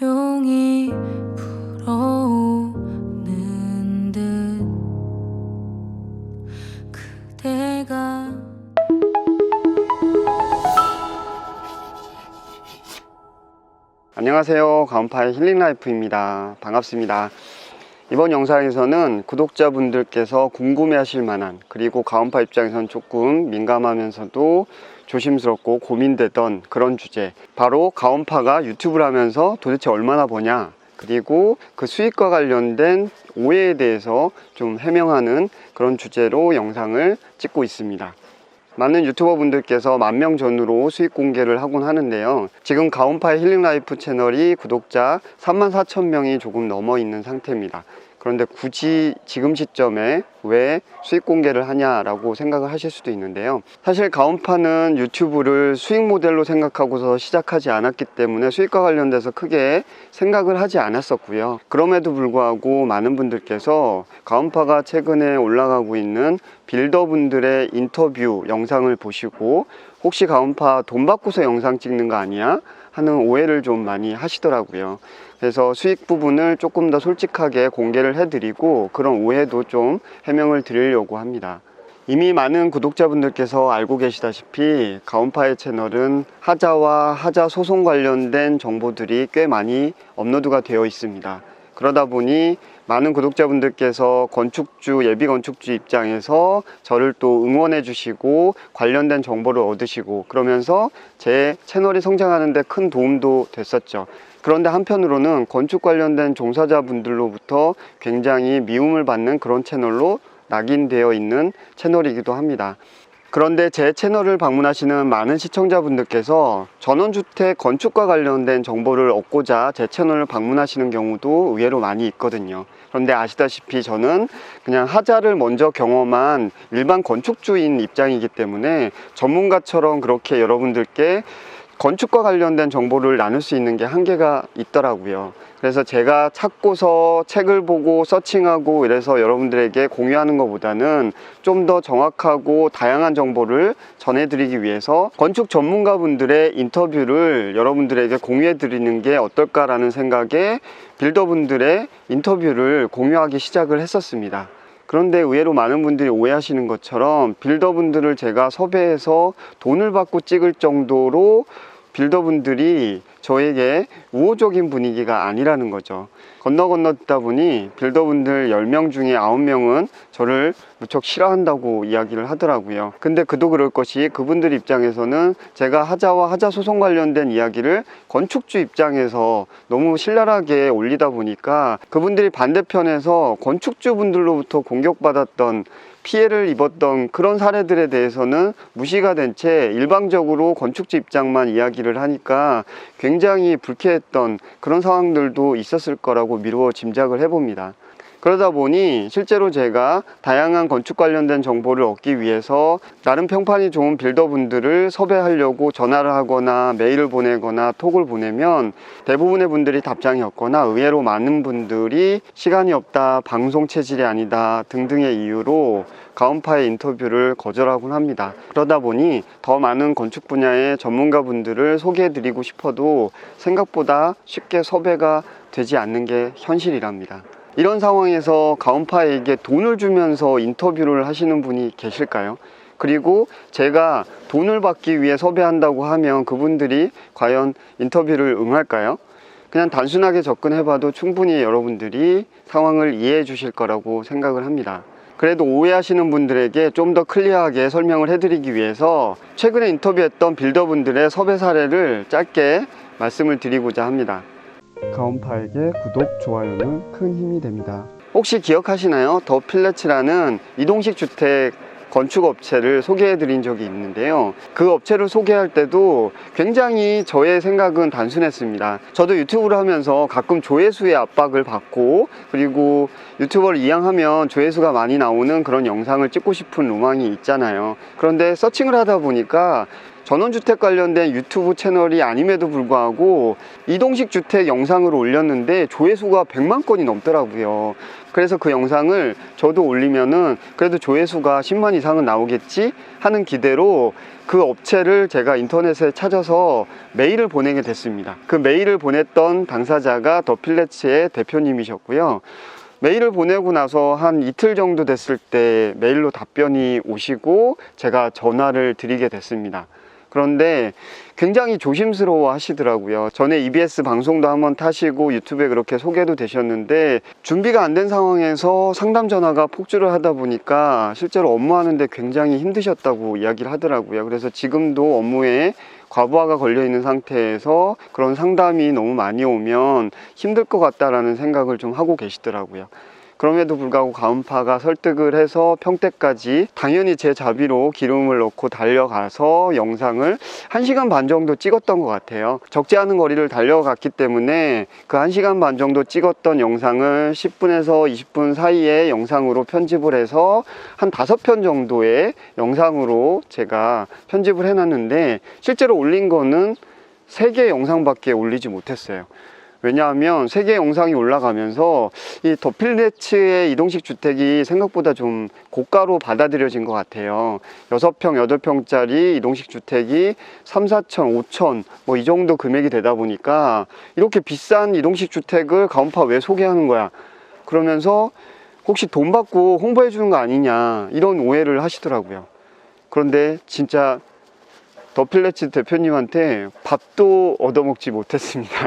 용이 불어오는 듯 그대가 안녕하세요, 가온파의 힐링라이프입니다. 반갑습니다. 이번 영상에서는 구독자분들께서 궁금해하실 만한, 그리고 가온파 입장에서는 조금 민감하면서도 조심스럽고 고민되던 그런 주제, 바로 가온파가 유튜브를 하면서 도대체 얼마나 버냐, 그리고 그 수익과 관련된 오해에 대해서 좀 해명하는 그런 주제로 영상을 찍고 있습니다. 많은 유튜버 분들께서 10,000명 전후로 수익 공개를 하곤 하는데요, 지금 가온파의 힐링라이프 채널이 구독자 34,000명이 조금 넘어 있는 상태입니다. 그런데 굳이 지금 시점에 왜 수익 공개를 하냐라고 생각을 하실 수도 있는데요, 사실 가온파는 유튜브를 수익 모델로 생각하고서 시작하지 않았기 때문에 수익과 관련돼서 크게 생각을 하지 않았었고요. 그럼에도 불구하고 많은 분들께서 가온파가 최근에 올라가고 있는 빌더분들의 인터뷰 영상을 보시고 혹시 가온파 돈 받고서 영상 찍는 거 아니야? 하는 오해를 좀 많이 하시더라고요. 그래서 수익 부분을 조금 더 솔직하게 공개를 해드리고 그런 오해도 좀 해명을 드리려고 합니다. 이미 많은 구독자분들께서 알고 계시다시피 가온파의 채널은 하자와 하자 소송 관련된 정보들이 꽤 많이 업로드가 되어 있습니다. 그러다 보니 많은 구독자분들께서 건축주, 예비 건축주 입장에서 저를 또 응원해 주시고 관련된 정보를 얻으시고 그러면서 제 채널이 성장하는 데 큰 도움도 됐었죠. 그런데 한편으로는 건축 관련된 종사자분들로부터 굉장히 미움을 받는 그런 채널로 낙인되어 있는 채널이기도 합니다. 그런데 제 채널을 방문하시는 많은 시청자분들께서 전원주택 건축과 관련된 정보를 얻고자 제 채널을 방문하시는 경우도 의외로 많이 있거든요. 그런데 아시다시피 저는 그냥 하자를 먼저 경험한 일반 건축주인 입장이기 때문에 전문가처럼 그렇게 여러분들께 건축과 관련된 정보를 나눌 수 있는 게 한계가 있더라고요. 그래서 제가 찾고서 책을 보고 서칭하고 이래서 여러분들에게 공유하는 것보다는 좀 더 정확하고 다양한 정보를 전해드리기 위해서 건축 전문가분들의 인터뷰를 여러분들에게 공유해 드리는 게 어떨까라는 생각에 빌더분들의 인터뷰를 공유하기 시작을 했었습니다. 그런데 의외로 많은 분들이 오해하시는 것처럼 빌더분들을 제가 섭외해서 돈을 받고 찍을 정도로 빌더분들이 저에게 우호적인 분위기가 아니라는 거죠. 건너 듣다 보니 빌더분들 10명 중에 9명은 저를 무척 싫어한다고 이야기를 하더라고요. 근데 그도 그럴 것이 그분들 입장에서는 제가 하자와 하자 소송 관련된 이야기를 건축주 입장에서 너무 신랄하게 올리다 보니까 그분들이 반대편에서 건축주분들로부터 공격받았던, 피해를 입었던 그런 사례들에 대해서는 무시가 된 채 일방적으로 건축주 입장만 이야기를 하니까 굉장히 불쾌했던 그런 상황들도 있었을 거라고 미루어 짐작을 해봅니다. 그러다 보니 실제로 제가 다양한 건축 관련된 정보를 얻기 위해서 나름 평판이 좋은 빌더분들을 섭외하려고 전화를 하거나 메일을 보내거나 톡을 보내면 대부분의 분들이 답장이 없거나 의외로 많은 분들이 시간이 없다, 방송 체질이 아니다 등등의 이유로 가온파의 인터뷰를 거절하곤 합니다. 그러다 보니 더 많은 건축 분야의 전문가분들을 소개해드리고 싶어도 생각보다 쉽게 섭외가 되지 않는 게 현실이랍니다. 이런 상황에서 가온파에게 돈을 주면서 인터뷰를 하시는 분이 계실까요? 그리고 제가 돈을 받기 위해 섭외한다고 하면 그분들이 과연 인터뷰를 응할까요? 그냥 단순하게 접근해봐도 충분히 여러분들이 상황을 이해해 주실 거라고 생각을 합니다. 그래도 오해하시는 분들에게 좀 더 클리어하게 설명을 해드리기 위해서 최근에 인터뷰했던 빌더분들의 섭외 사례를 짧게 말씀을 드리고자 합니다. 가온파에게 구독, 좋아요는 큰 힘이 됩니다. 혹시 기억하시나요? 더 필레츠라는 이동식 주택 건축업체를 소개해 드린 적이 있는데요, 그 업체를 소개할 때도 굉장히 저의 생각은 단순했습니다. 저도 유튜브를 하면서 가끔 조회수의 압박을 받고, 그리고 유튜버를 이왕하면 조회수가 많이 나오는 그런 영상을 찍고 싶은 로망이 있잖아요. 그런데 서칭을 하다 보니까 전원주택 관련된 유튜브 채널이 아님에도 불구하고 이동식 주택 영상을 올렸는데 조회수가 100만 건이 넘더라고요. 그래서 그 영상을 저도 올리면은 그래도 조회수가 10만 이상은 나오겠지 하는 기대로 그 업체를 제가 인터넷에 찾아서 메일을 보내게 됐습니다. 그 메일을 보냈던 당사자가 더 필레츠의 대표님이셨고요. 메일을 보내고 나서 한 이틀 정도 됐을 때 메일로 답변이 오시고 제가 전화를 드리게 됐습니다. 그런데 굉장히 조심스러워 하시더라고요. 전에 EBS 방송도 한번 타시고 유튜브에 그렇게 소개도 되셨는데 준비가 안 된 상황에서 상담 전화가 폭주를 하다 보니까 실제로 업무하는데 굉장히 힘드셨다고 이야기를 하더라고요. 그래서 지금도 업무에 과부하가 걸려 있는 상태에서 그런 상담이 너무 많이 오면 힘들 것 같다라는 생각을 좀 하고 계시더라고요. 그럼에도 불구하고 가음파가 설득을 해서 평택까지 당연히 제 자비로 기름을 넣고 달려가서 영상을 1시간 반 정도 찍었던 것 같아요. 적지 않은 거리를 달려갔기 때문에 그 1시간 반 정도 찍었던 영상을 10분에서 20분 사이에 영상으로 편집을 해서 한 5편 정도의 영상으로 제가 편집을 해놨는데 실제로 올린 거는 3개 영상밖에 올리지 못했어요. 왜냐하면 3개 영상이 올라가면서 이 더 필레츠의 이동식 주택이 생각보다 좀 고가로 받아들여진 것 같아요. 6평, 8평짜리 이동식 주택이 3, 4천, 5천 뭐 이 정도 금액이 되다 보니까 이렇게 비싼 이동식 주택을 가온파 왜 소개하는 거야? 그러면서 혹시 돈 받고 홍보해 주는 거 아니냐 이런 오해를 하시더라고요. 그런데 진짜 더 필레츠 대표님한테 밥도 얻어먹지 못했습니다.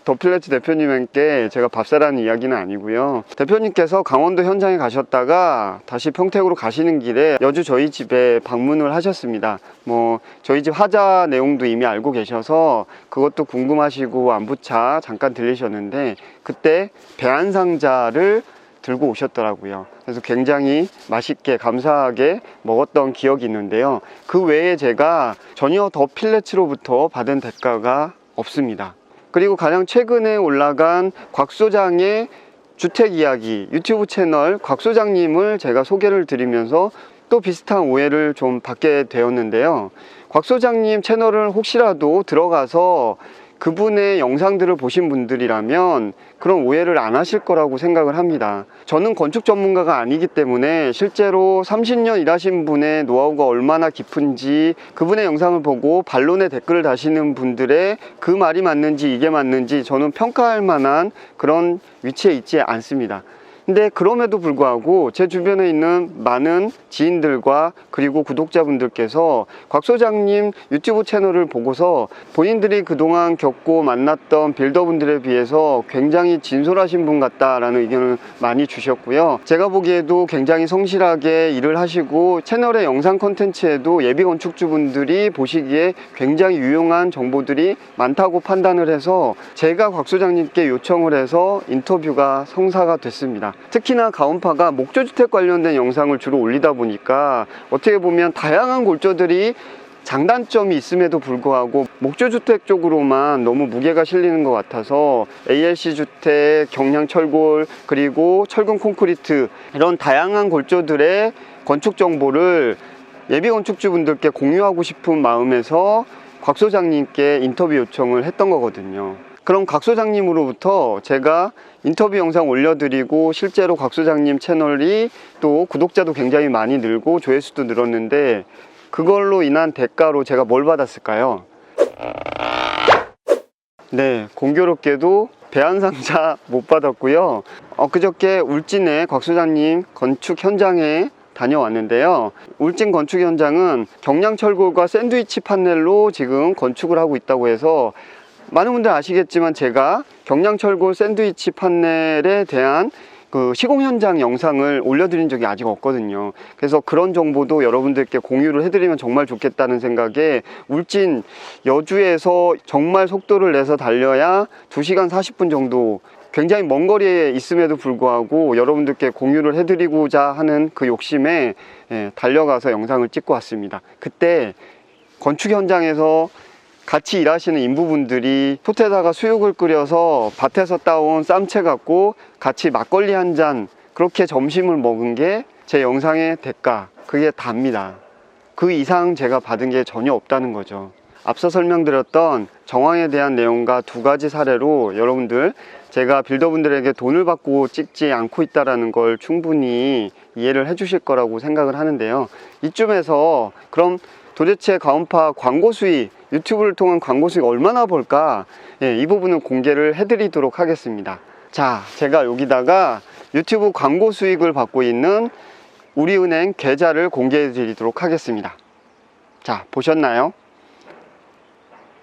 더 필레츠 대표님께 제가 밥 사라는 이야기는 아니고요. 대표님께서 강원도 현장에 가셨다가 다시 평택으로 가시는 길에 여주 저희 집에 방문을 하셨습니다. 뭐 저희 집 하자 내용도 이미 알고 계셔서 그것도 궁금하시고 안부차 잠깐 들리셨는데 그때 배안상자를 들고 오셨더라고요. 그래서 굉장히 맛있게 감사하게 먹었던 기억이 있는데요. 그 외에 제가 전혀 더 필레츠로부터 받은 대가가 없습니다. 그리고 가장 최근에 올라간 곽 소장의 주택 이야기 유튜브 채널 곽 소장님을 제가 소개를 드리면서 또 비슷한 오해를 좀 받게 되었는데요. 곽 소장님 채널을 혹시라도 들어가서 그분의 영상들을 보신 분들이라면 그런 오해를 안 하실 거라고 생각을 합니다. 저는 건축 전문가가 아니기 때문에 실제로 30년 일하신 분의 노하우가 얼마나 깊은지 그분의 영상을 보고 반론의 댓글을 다시는 분들의 그 말이 맞는지 이게 맞는지 저는 평가할 만한 그런 위치에 있지 않습니다. 근데 그럼에도 불구하고 제 주변에 있는 많은 지인들과 그리고 구독자분들께서 곽 소장님 유튜브 채널을 보고서 본인들이 그동안 겪고 만났던 빌더분들에 비해서 굉장히 진솔하신 분 같다라는 의견을 많이 주셨고요. 제가 보기에도 굉장히 성실하게 일을 하시고 채널의 영상 콘텐츠에도 예비 건축주분들이 보시기에 굉장히 유용한 정보들이 많다고 판단을 해서 제가 곽 소장님께 요청을 해서 인터뷰가 성사가 됐습니다. 특히나 가온파가 목조주택 관련된 영상을 주로 올리다 보니까 어떻게 보면 다양한 골조들이 장단점이 있음에도 불구하고 목조주택 쪽으로만 너무 무게가 실리는 것 같아서 ALC 주택, 경량철골, 그리고 철근 콘크리트 이런 다양한 골조들의 건축 정보를 예비 건축주분들께 공유하고 싶은 마음에서 곽 소장님께 인터뷰 요청을 했던 거거든요. 그럼 곽 소장님으로부터 제가 인터뷰 영상 올려드리고 실제로 곽 소장님 채널이 또 구독자도 굉장히 많이 늘고 조회수도 늘었는데 그걸로 인한 대가로 제가 뭘 받았을까요? 네, 공교롭게도 배안상자 못 받았고요. 그저께 울진의 곽 소장님 건축 현장에 다녀왔는데요. 울진 건축 현장은 경량철골과 샌드위치 판넬로 지금 건축을 하고 있다고 해서 많은 분들 아시겠지만 제가 경량철골 샌드위치 판넬에 대한 그 시공 현장 영상을 올려드린 적이 아직 없거든요. 그래서 그런 정보도 여러분들께 공유를 해드리면 정말 좋겠다는 생각에 울진 여주에서 정말 속도를 내서 달려야 2시간 40분 정도 굉장히 먼 거리에 있음에도 불구하고 여러분들께 공유를 해드리고자 하는 그 욕심에 달려가서 영상을 찍고 왔습니다. 그때 건축 현장에서 같이 일하시는 인부분들이 솥에다가 수육을 끓여서 밭에서 따온 쌈채 갖고 같이 막걸리 한 잔 그렇게 점심을 먹은 게 제 영상의 대가, 그게 답니다. 그 이상 제가 받은 게 전혀 없다는 거죠. 앞서 설명드렸던 정황에 대한 내용과 두 가지 사례로 여러분들 제가 빌더분들에게 돈을 받고 찍지 않고 있다는 걸 충분히 이해를 해 주실 거라고 생각을 하는데요. 이쯤에서 그럼 도대체 가온파 광고 수익, 유튜브를 통한 광고 수익 얼마나 벌까? 이 부분은 공개를 해드리도록 하겠습니다. 자, 제가 여기다가 유튜브 광고 수익을 받고 있는 우리은행 계좌를 공개해 드리도록 하겠습니다. 자, 보셨나요?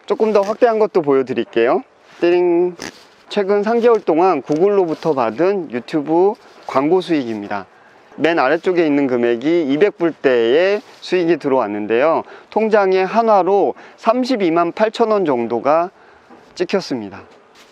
조금 더 확대한 것도 보여드릴게요. 띠링! 최근 3개월 동안 구글로부터 받은 유튜브 광고 수익입니다. 맨 아래쪽에 있는 금액이 200불대의 수익이 들어왔는데요. 통장에 한화로 32만 8천 원 정도가 찍혔습니다.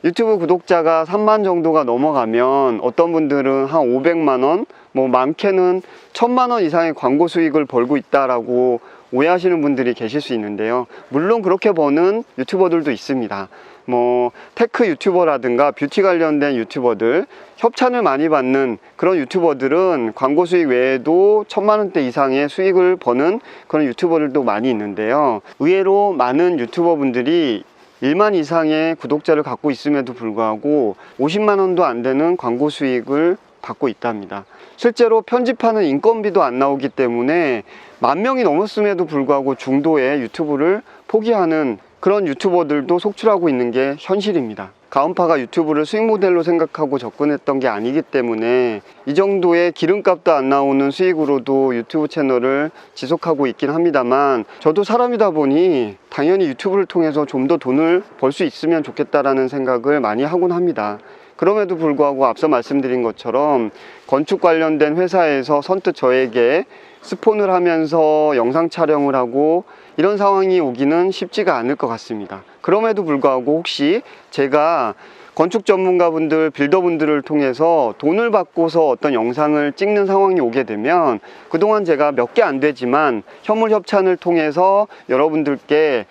유튜브 구독자가 3만 정도가 넘어가면 어떤 분들은 한 500만 원, 뭐 많게는 1000만 원 이상의 광고 수익을 벌고 있다라고 오해하시는 분들이 계실 수 있는데요. 물론 그렇게 버는 유튜버들도 있습니다. 뭐 테크 유튜버라든가 뷰티 관련된 유튜버들, 협찬을 많이 받는 그런 유튜버들은 광고 수익 외에도 1000만 원대 이상의 수익을 버는 그런 유튜버들도 많이 있는데요. 의외로 많은 유튜버 분들이 1만 이상의 구독자를 갖고 있음에도 불구하고 50만 원도 안 되는 광고 수익을 받고 있답니다. 실제로 편집하는 인건비도 안 나오기 때문에 10,000명이 넘었음에도 불구하고 중도에 유튜브를 포기하는 그런 유튜버들도 속출하고 있는 게 현실입니다. 가온파가 유튜브를 수익 모델로 생각하고 접근했던 게 아니기 때문에 이 정도의 기름값도 안 나오는 수익으로도 유튜브 채널을 지속하고 있긴 합니다만, 저도 사람이다 보니 당연히 유튜브를 통해서 좀 더 돈을 벌 수 있으면 좋겠다라는 생각을 많이 하곤 합니다. 그럼에도 불구하고 앞서 말씀드린 것처럼 건축 관련된 회사에서 선뜻 저에게 스폰을 하면서 영상 촬영을 하고 이런 상황이 오기는 쉽지가 않을 것 같습니다. 그럼에도 불구하고 혹시 제가 건축 전문가분들, 빌더분들을 통해서 돈을 받고서 어떤 영상을 찍는 상황이 오게 되면 그동안 제가 몇 개 안 되지만 현물 협찬을 통해서 여러분들께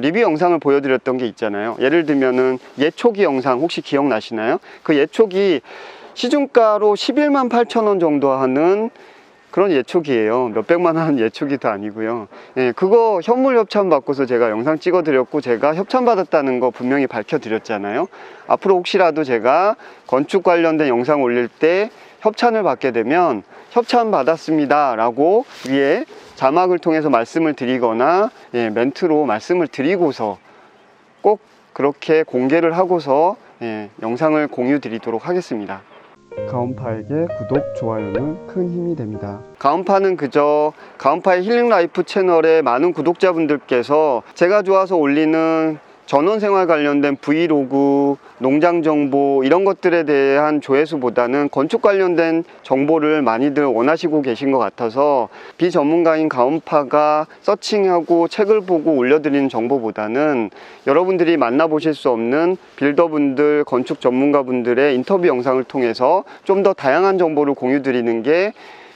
리뷰 영상을 보여드렸던 게 있잖아요. 예를 들면은 예초기 영상 혹시 기억나시나요? 그 예초기 시중가로 11만 8천 원 정도 하는 그런 예초기예요. 몇백만 원 예초기도 아니고요. 그거 현물 협찬 받고서 제가 영상 찍어 드렸고 제가 협찬 받았다는 거 분명히 밝혀 드렸잖아요. 앞으로 혹시라도 제가 건축 관련된 영상 올릴 때 협찬을 받게 되면 협찬 받았습니다 라고 위에 자막을 통해서 말씀을 드리거나 멘트로 말씀을 드리고서 꼭 그렇게 공개를 하고서 영상을 공유 드리도록 하겠습니다. 가온파에게 구독, 좋아요는 큰 힘이 됩니다. 가온파는 그저 가온파의 힐링라이프 채널에 많은 구독자분들께서 제가 좋아서 올리는 전원생활 관련된 브이로그, 농장 정보 이런 것들에 대한 조회수보다는 건축 관련된 정보를 많이들 원하시고 계신 것 같아서 비전문가인 가온파가 서칭하고 책을 보고 올려드리는 정보보다는 여러분들이 만나보실 수 없는 빌더분들, 건축 전문가분들의 인터뷰 영상을 통해서 좀 더 다양한 정보를 공유 드리는 게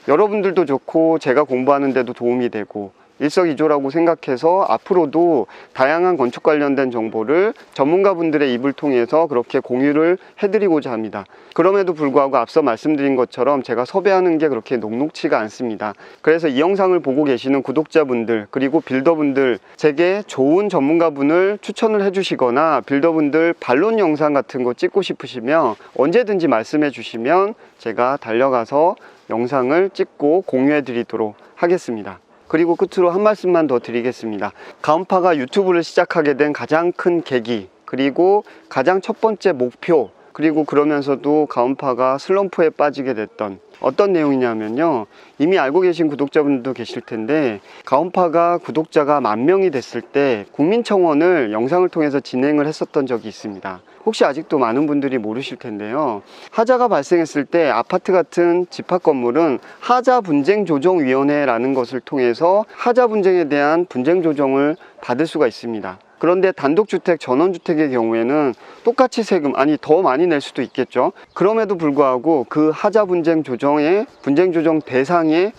여러분들도 좋고 제가 공부하는 데도 도움이 되고 일석이조라고 생각해서 앞으로도 다양한 건축 관련된 정보를 전문가분들의 입을 통해서 그렇게 공유를 해드리고자 합니다. 그럼에도 불구하고 앞서 말씀드린 것처럼 제가 섭외하는 게 그렇게 녹록치가 않습니다. 그래서 이 영상을 보고 계시는 구독자분들 그리고 빌더분들 제게 좋은 전문가분을 추천을 해주시거나 빌더분들 반론 영상 같은 거 찍고 싶으시면 언제든지 말씀해 주시면 제가 달려가서 영상을 찍고 공유해 드리도록 하겠습니다. 그리고 끝으로 한 말씀만 더 드리겠습니다. 가온파가 유튜브를 시작하게 된 가장 큰 계기, 그리고 가장 첫 번째 목표, 그리고 그러면서도 가온파가 슬럼프에 빠지게 됐던 어떤 내용이냐면요, 이미 알고 계신 구독자분들도 계실 텐데 가온파가 구독자가 10,000명이 됐을 때 국민청원을 영상을 통해서 진행을 했었던 적이 있습니다. 혹시 아직도 많은 분들이 모르실 텐데요, 하자가 발생했을 때 아파트 같은 집합 건물은 하자분쟁조정위원회라는 것을 통해서 하자 분쟁에 대한 분쟁 조정을 받을 수가 있습니다. 그런데 단독주택, 전원주택의 경우에는 똑같이 세금, 아니 더 많이 낼 수도 있겠죠. 그럼에도 불구하고 그 하자 분쟁 조정의 분쟁 조정 대상에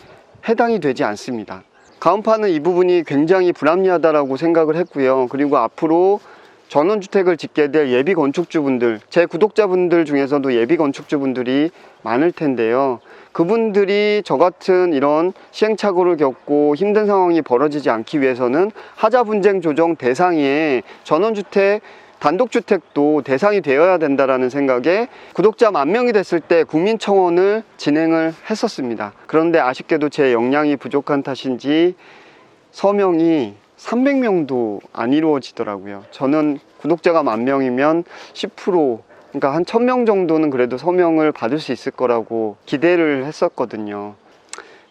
해당이 되지 않습니다. 가온파는 이 부분이 굉장히 불합리하다라고 생각을 했고요. 그리고 앞으로 전원주택을 짓게 될 예비 건축주분들, 제 구독자분들 중에서도 예비 건축주분들이 많을 텐데요. 그분들이 저 같은 이런 시행착오를 겪고 힘든 상황이 벌어지지 않기 위해서는 하자 분쟁 조정 대상에 전원주택, 단독주택도 대상이 되어야 된다라는 생각에 구독자 10,000명이 됐을 때 국민청원을 진행을 했었습니다. 그런데 아쉽게도 제 역량이 부족한 탓인지 서명이 300명도 안 이루어지더라고요. 저는 구독자가 10,000명이면 10%, 그러니까 한 1,000명 정도는 그래도 서명을 받을 수 있을 거라고 기대를 했었거든요.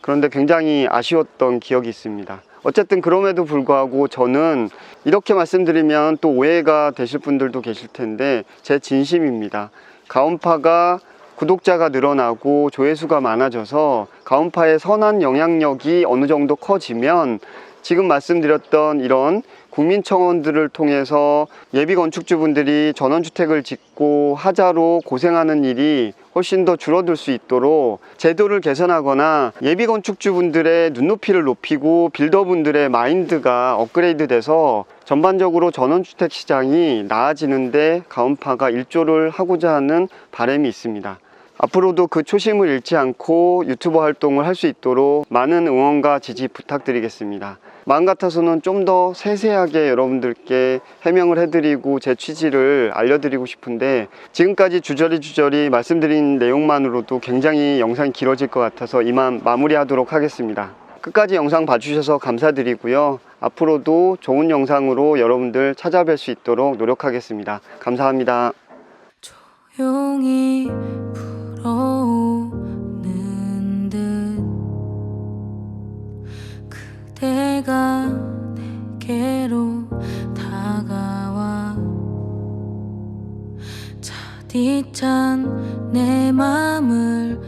그런데 굉장히 아쉬웠던 기억이 있습니다. 어쨌든 그럼에도 불구하고 저는 이렇게 말씀드리면 또 오해가 되실 분들도 계실 텐데 제 진심입니다. 가온파가 구독자가 늘어나고 조회수가 많아져서 가온파의 선한 영향력이 어느 정도 커지면 지금 말씀드렸던 이런 국민청원들을 통해서 예비 건축주분들이 전원주택을 짓고 하자로 고생하는 일이 훨씬 더 줄어들 수 있도록 제도를 개선하거나 예비 건축주분들의 눈높이를 높이고 빌더분들의 마인드가 업그레이드 돼서 전반적으로 전원주택 시장이 나아지는데 가온파가 일조를 하고자 하는 바람이 있습니다. 앞으로도 그 초심을 잃지 않고 유튜버 활동을 할 수 있도록 많은 응원과 지지 부탁드리겠습니다. 마음 같아서는 좀 더 세세하게 여러분들께 해명을 해드리고 제 취지를 알려드리고 싶은데 지금까지 주저리 말씀드린 내용만으로도 굉장히 영상이 길어질 것 같아서 이만 마무리하도록 하겠습니다. 끝까지 영상 봐주셔서 감사드리고요. 앞으로도 좋은 영상으로 여러분들 찾아뵐 수 있도록 노력하겠습니다. 감사합니다. 조용히 불어오는 듯 그대가 내게로 다가와 차디찬 내 맘을